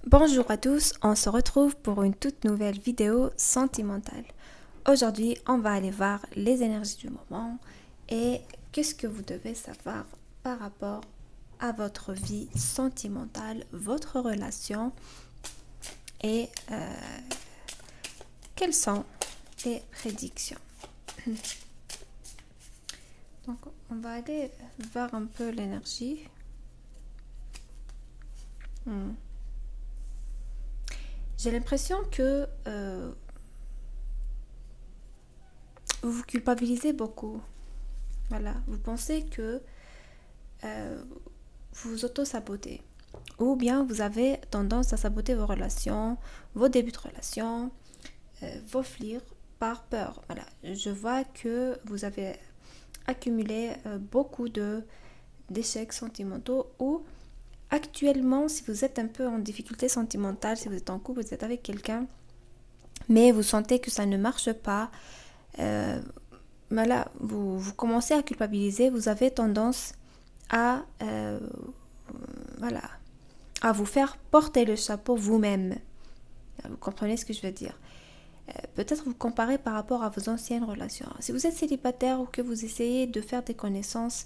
Bonjour à tous, on se retrouve pour une toute nouvelle vidéo sentimentale. Aujourd'hui, on va aller voir les énergies du moment et qu'est-ce que vous devez savoir par rapport à votre vie sentimentale, votre relation et quelles sont les prédictions. Donc, on va aller voir un peu l'énergie. J'ai l'impression que vous vous culpabilisez beaucoup. Voilà, vous pensez que vous auto-sabotez. Ou bien vous avez tendance à saboter vos relations, vos débuts de relation, vos flirts par peur. Voilà, je vois que vous avez accumulé beaucoup d'échecs sentimentaux ou actuellement, si vous êtes un peu en difficulté sentimentale, si vous êtes en couple, vous êtes avec quelqu'un, mais vous sentez que ça ne marche pas, voilà, vous commencez à culpabiliser, vous avez tendance à, voilà, à vous faire porter le chapeau vous-même. Vous comprenez ce que je veux dire? Peut-être vous comparez par rapport à vos anciennes relations. Si vous êtes célibataire ou que vous essayez de faire des connaissances,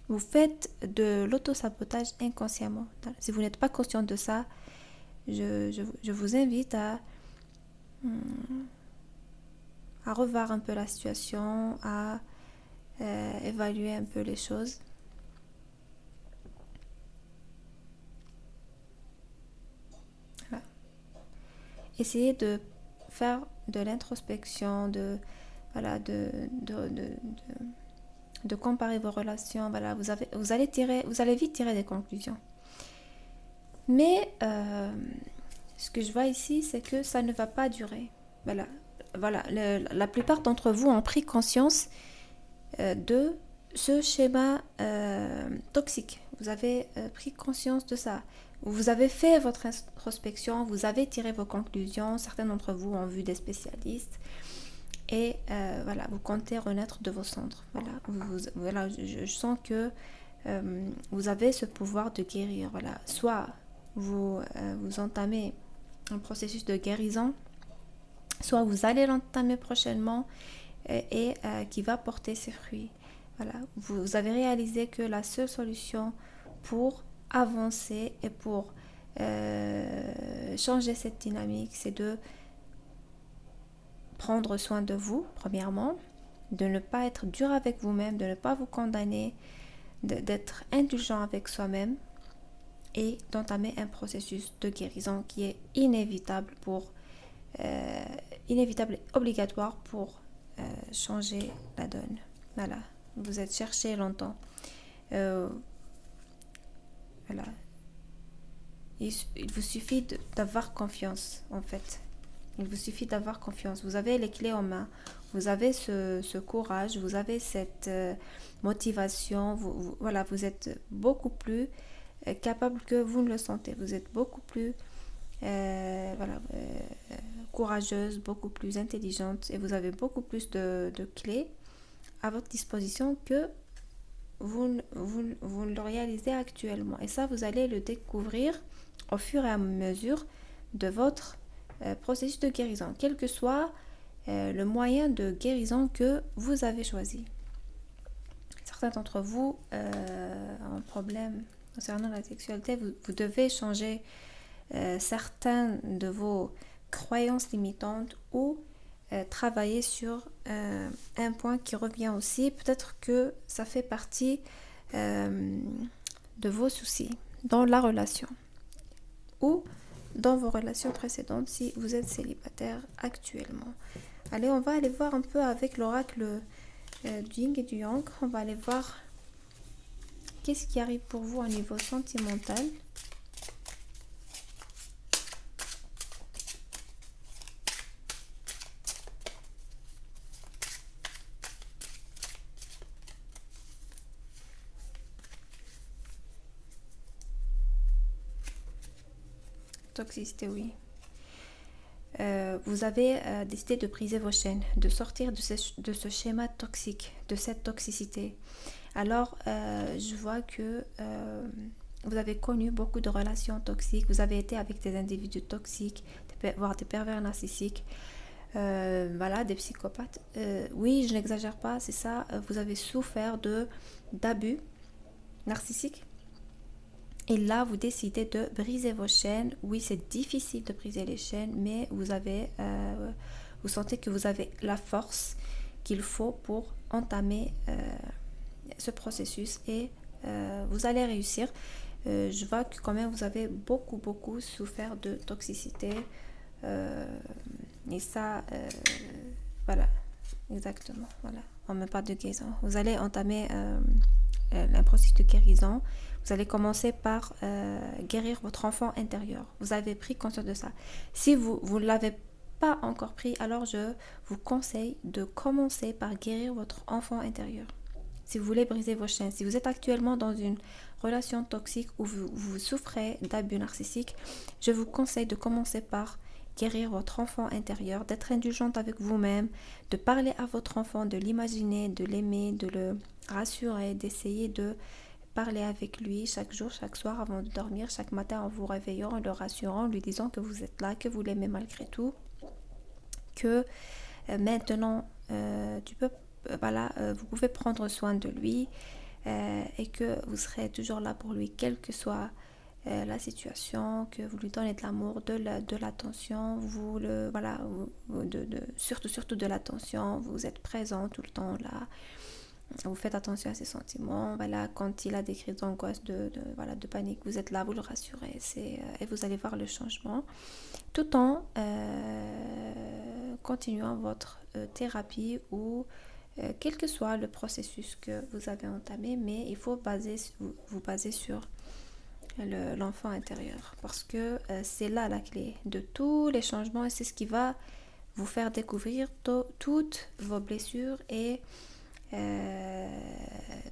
vous faites de l'auto-sabotage inconsciemment. Si vous n'êtes pas conscient de ça, je vous invite à revoir un peu la situation, à évaluer un peu les choses. Voilà. Essayez de faire de l'introspection, voilà, de comparer vos relations. Voilà, vous allez vite tirer des conclusions. Mais ce que je vois ici, c'est que ça ne va pas durer. Voilà, la plupart d'entre vous ont pris conscience de ce schéma toxique. Vous avez pris conscience de ça. Vous avez fait votre introspection, vous avez tiré vos conclusions. Certains d'entre vous ont vu des spécialistes. Et voilà, vous comptez renaître de vos cendres. Voilà, je sens que vous avez ce pouvoir de guérir. Voilà, soit vous entamez un processus de guérison, soit vous allez l'entamer prochainement et qui va porter ses fruits. Voilà, vous avez réalisé que la seule solution pour avancer et pour changer cette dynamique, c'est de prendre soin de vous, premièrement, de ne pas être dur avec vous-même, de ne pas vous condamner, d'être indulgent avec soi-même et d'entamer un processus de guérison qui est inévitable et obligatoire pour changer la donne. Voilà, vous êtes cherché longtemps. Voilà, il vous suffit d'avoir confiance en fait. Il vous suffit d'avoir confiance. Vous avez les clés en main. Vous avez ce courage. Vous avez cette motivation. Voilà, vous êtes beaucoup plus capable que vous ne le sentez. Vous êtes beaucoup plus courageuse, beaucoup plus intelligente et vous avez beaucoup plus de clés à votre disposition que vous le réalisez actuellement. Et ça, vous allez le découvrir au fur et à mesure de votre processus de guérison, quel que soit le moyen de guérison que vous avez choisi. Certains d'entre vous ont un problème concernant la sexualité, vous devez changer certains de vos croyances limitantes ou travailler sur un point qui revient aussi. Peut-être que ça fait partie de vos soucis dans la relation ou dans vos relations précédentes si vous êtes célibataire actuellement. Allez, on va aller voir un peu avec l'oracle du Yin et du Yang. On va aller voir qu'est-ce qui arrive pour vous au niveau sentimental. Toxicité, oui. Vous avez décidé de briser vos chaînes, de sortir de ce schéma toxique, de cette toxicité. Alors, je vois que vous avez connu beaucoup de relations toxiques, vous avez été avec des individus toxiques, voire des pervers narcissiques, voilà, des psychopathes. Oui, je n'exagère pas, c'est ça, vous avez souffert d'abus narcissiques. Et là, vous décidez de briser vos chaînes. Oui, c'est difficile de briser les chaînes, mais vous sentez que vous avez la force qu'il faut pour entamer ce processus et vous allez réussir. Je vois que quand même vous avez beaucoup souffert de toxicité et ça, voilà, exactement, voilà. On me parle de guérison. Vous allez entamer un processus de guérison. Vous allez commencer par guérir votre enfant intérieur. Vous avez pris conscience de ça. Si vous ne l'avez pas encore pris, alors je vous conseille de commencer par guérir votre enfant intérieur. Si vous voulez briser vos chaînes, si vous êtes actuellement dans une relation toxique où vous souffrez d'abus narcissiques, je vous conseille de commencer par guérir votre enfant intérieur, d'être indulgente avec vous-même, de parler à votre enfant, de l'imaginer, de l'aimer, de le rassurer, d'essayer de parler avec lui chaque jour, chaque soir avant de dormir, chaque matin en vous réveillant, en le rassurant, en lui disant que vous êtes là, que vous l'aimez malgré tout, que maintenant vous pouvez prendre soin de lui et que vous serez toujours là pour lui, quelle que soit la situation, que vous lui donnez de l'amour, de l'attention, surtout de l'attention, vous êtes présent tout le temps là, vous faites attention à ses sentiments, voilà, quand il a des crises d'angoisse, de panique, vous êtes là, vous le rassurez, et vous allez voir le changement, tout en continuant votre thérapie ou quel que soit le processus que vous avez entamé, mais il faut vous baser sur l'enfant intérieur parce que c'est là la clé de tous les changements et c'est ce qui va vous faire découvrir toutes vos blessures et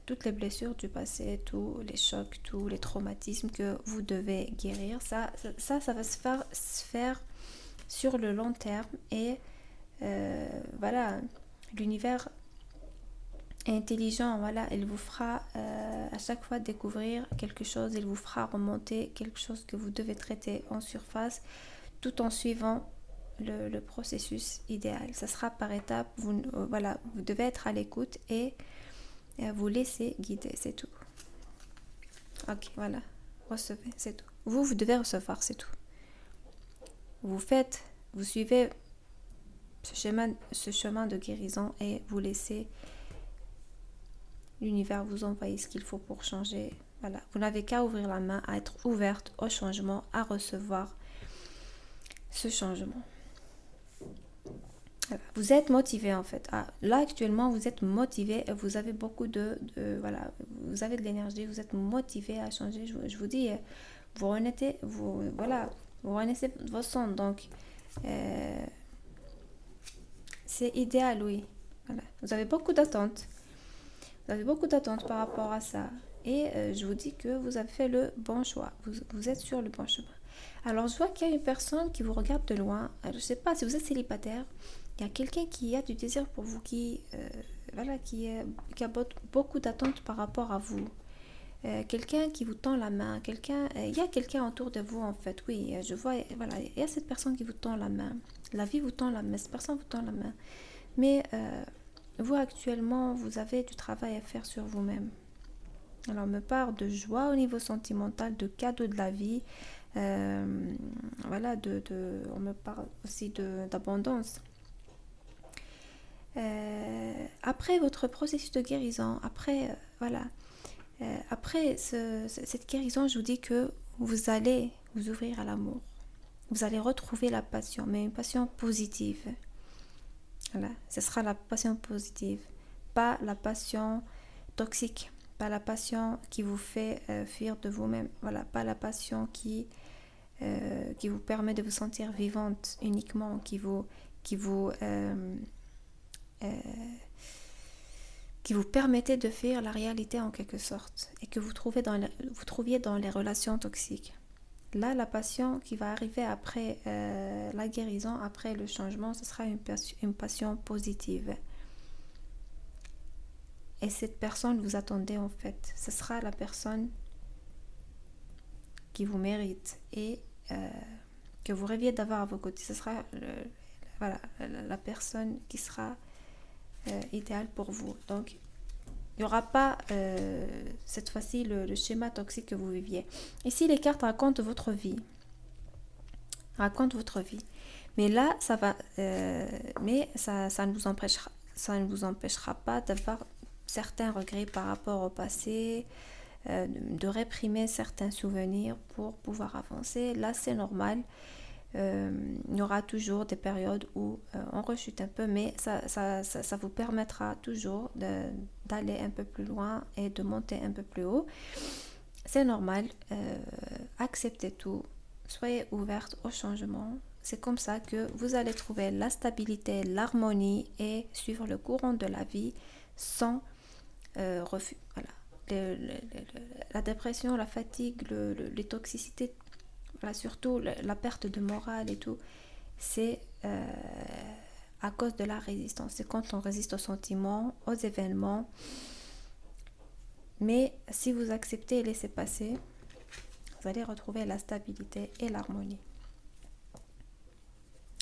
toutes les blessures du passé, tous les chocs, tous les traumatismes que vous devez guérir. Ça va se faire sur le long terme et voilà, l'univers est intelligent, voilà, il vous fera à chaque fois découvrir quelque chose, il vous fera remonter quelque chose que vous devez traiter en surface tout en suivant le processus idéal. Ça sera par étapes, vous devez être à l'écoute et vous laisser guider, c'est tout. Ok, voilà, recevez, c'est tout. Vous devez recevoir, c'est tout. Vous suivez ce chemin de guérison et vous laissez l'univers vous envoyer ce qu'il faut pour changer. Voilà, vous n'avez qu'à ouvrir la main, à être ouverte au changement, à recevoir ce changement. Voilà. Vous êtes motivé en fait. Là actuellement vous êtes motivé, vous avez beaucoup vous avez de l'énergie, vous êtes motivé à changer. Je vous dis, vous renaissez vos sons, donc c'est idéal, oui. Voilà. Vous avez beaucoup d'attentes. Vous avez beaucoup d'attentes par rapport à ça. Et je vous dis que vous avez fait le bon choix. Vous êtes sur le bon chemin. Alors, je vois qu'il y a une personne qui vous regarde de loin. Alors, je ne sais pas si vous êtes célibataire. Il y a quelqu'un qui a du désir pour vous, qui a beaucoup d'attentes par rapport à vous. Quelqu'un qui vous tend la main. Il y a quelqu'un autour de vous, en fait. Oui, je vois, voilà, il y a cette personne qui vous tend la main. La vie vous tend la main. Cette personne vous tend la main. Mais vous, actuellement, vous avez du travail à faire sur vous-même. Alors, on me parle de joie au niveau sentimental, de cadeaux de la vie. On me parle aussi d'abondance. Après votre processus de guérison, après cette guérison, je vous dis que vous allez vous ouvrir à l'amour. Vous allez retrouver la passion, mais une passion positive. Voilà, ce sera la passion positive, pas la passion toxique, pas la passion qui vous fait fuir de vous-même. Voilà, pas la passion qui vous permet de vous sentir vivante uniquement, qui vous permettait de fuir la réalité en quelque sorte et que vous trouviez dans les relations toxiques. Là, la passion qui va arriver après la guérison, après le changement, ce sera une passion positive. et cette personne vous attendez en fait. Ce sera la personne qui vous mérite et que vous rêviez d'avoir à vos côtés. Ce sera voilà, la personne qui sera idéale pour vous. Donc, il n'y aura pas cette fois-ci le schéma toxique que vous viviez. Ici, les cartes racontent votre vie. Racontent votre vie. Mais là, ça va, mais ça ne vous empêchera pas d'avoir certains regrets par rapport au passé, de réprimer certains souvenirs pour pouvoir avancer. Là, c'est normal. Il y aura toujours des périodes où on rechute un peu, mais ça vous permettra toujours d'aller un peu plus loin et de monter un peu plus haut. C'est normal. Acceptez tout. Soyez ouverte au changement. C'est comme ça que vous allez trouver la stabilité, l'harmonie et suivre le courant de la vie sans refus. Voilà. La dépression, la fatigue, les toxicités, voilà, surtout la perte de morale et tout, c'est à cause de la résistance. C'est quand on résiste aux sentiments, aux événements. Mais si vous acceptez et laissez passer, vous allez retrouver la stabilité et l'harmonie.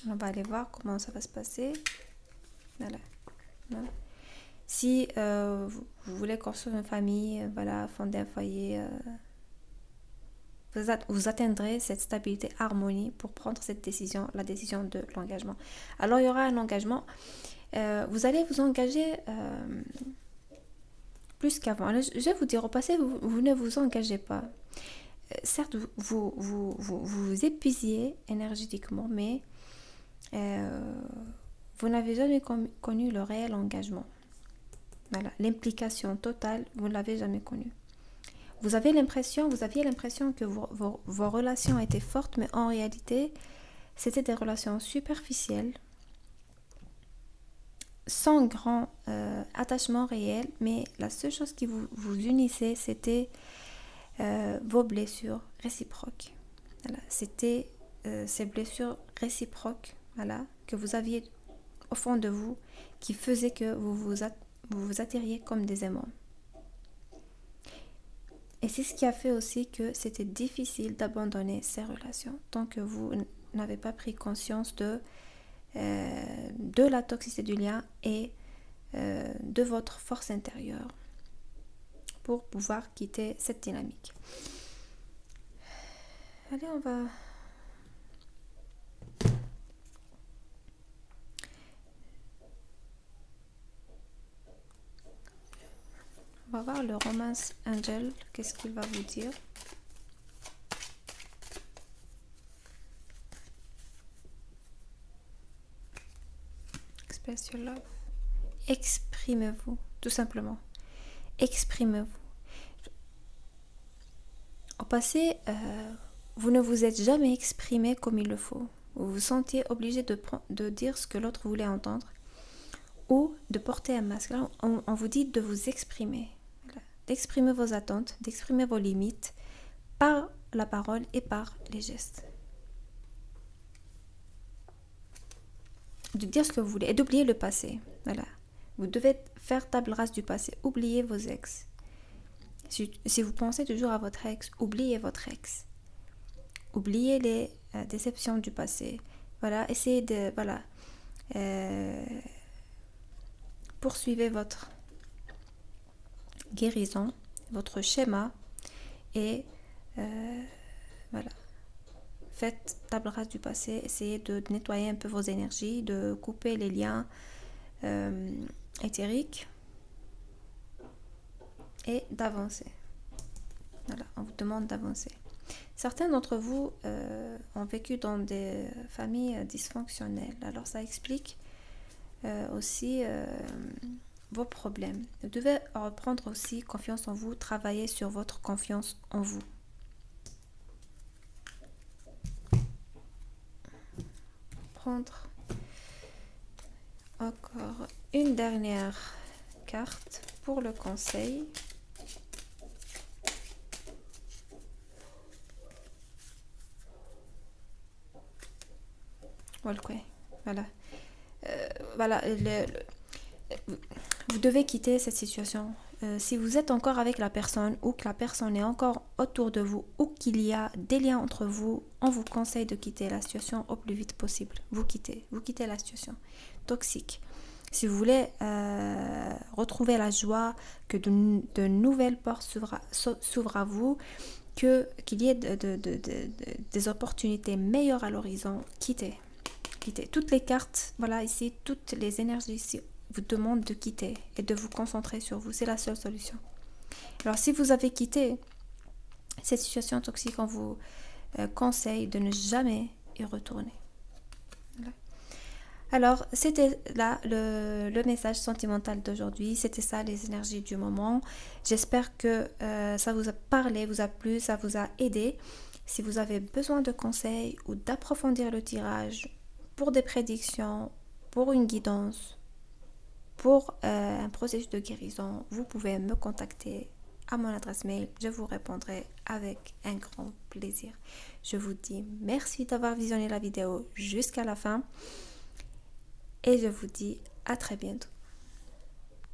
On va aller voir comment ça va se passer. Voilà. Voilà. Si vous voulez construire une famille, voilà, fonder un foyer, vous atteindrez cette stabilité, harmonie pour prendre cette décision, la décision de l'engagement. Alors il y aura un engagement. Vous allez vous engager plus qu'avant. Alors, je vais vous dire, au passé, vous ne vous engagez pas. Certes, vous épuisiez énergétiquement, mais vous n'avez jamais connu le réel engagement. Voilà, l'implication totale, vous ne l'avez jamais connue. Vous aviez l'impression que vos relations étaient fortes, mais en réalité, c'était des relations superficielles, sans grand attachement réel, mais la seule chose qui vous unissait, c'était vos blessures réciproques. Voilà, c'était ces blessures réciproques, voilà, que vous aviez au fond de vous, qui faisaient que vous vous attiriez comme des aimants. Et c'est ce qui a fait aussi que c'était difficile d'abandonner ces relations tant que vous n'avez pas pris conscience de la toxicité du lien et de votre force intérieure pour pouvoir quitter cette dynamique. Allez, on va voir le Romance Angel, qu'est-ce qu'il va vous dire. Express your love. Exprimez-vous, tout simplement. Exprimez-vous. Au passé, vous ne vous êtes jamais exprimé comme il le faut. Vous vous sentiez obligé de dire ce que l'autre voulait entendre ou de porter un masque. Là, on vous dit de vous exprimer. Voilà. D'exprimer vos attentes, d'exprimer vos limites par la parole et par les gestes. De dire ce que vous voulez et d'oublier le passé. Voilà. Vous devez faire table rase du passé. Oubliez vos ex. Si vous pensez toujours à votre ex, oubliez votre ex. Oubliez les déceptions du passé. Voilà, essayez de... Voilà. Poursuivez votre guérison, votre schéma et voilà. Faites table rase du passé. Essayez de nettoyer un peu vos énergies, de couper les liens éthériques et d'avancer. Voilà, on vous demande d'avancer. Certains d'entre vous ont vécu dans des familles dysfonctionnelles. Alors ça explique aussi vos problèmes. Vous devez reprendre aussi confiance en vous, travailler sur votre confiance en vous. Prendre encore une dernière carte pour le conseil. Voilà. Voilà. vous devez quitter cette situation. Si vous êtes encore avec la personne ou que la personne est encore autour de vous ou qu'il y a des liens entre vous, on vous conseille de quitter la situation au plus vite possible. Vous quittez la situation toxique. Si vous voulez retrouver la joie, que de nouvelles portes s'ouvrent à vous, qu'il y ait des opportunités meilleures à l'horizon, quittez. Toutes les cartes, voilà ici, toutes les énergies ici vous demandent de quitter et de vous concentrer sur vous. C'est la seule solution. Alors si vous avez quitté cette situation toxique, on vous conseille de ne jamais y retourner. Voilà. Alors, c'était là le message sentimental d'aujourd'hui. C'était ça, les énergies du moment. J'espère que ça vous a parlé, vous a plu, ça vous a aidé. Si vous avez besoin de conseils ou d'approfondir le tirage pour des prédictions, pour une guidance, pour un processus de guérison, vous pouvez me contacter à mon adresse mail. Je vous répondrai avec un grand plaisir. Je vous dis merci d'avoir visionné la vidéo jusqu'à la fin. Et je vous dis à très bientôt.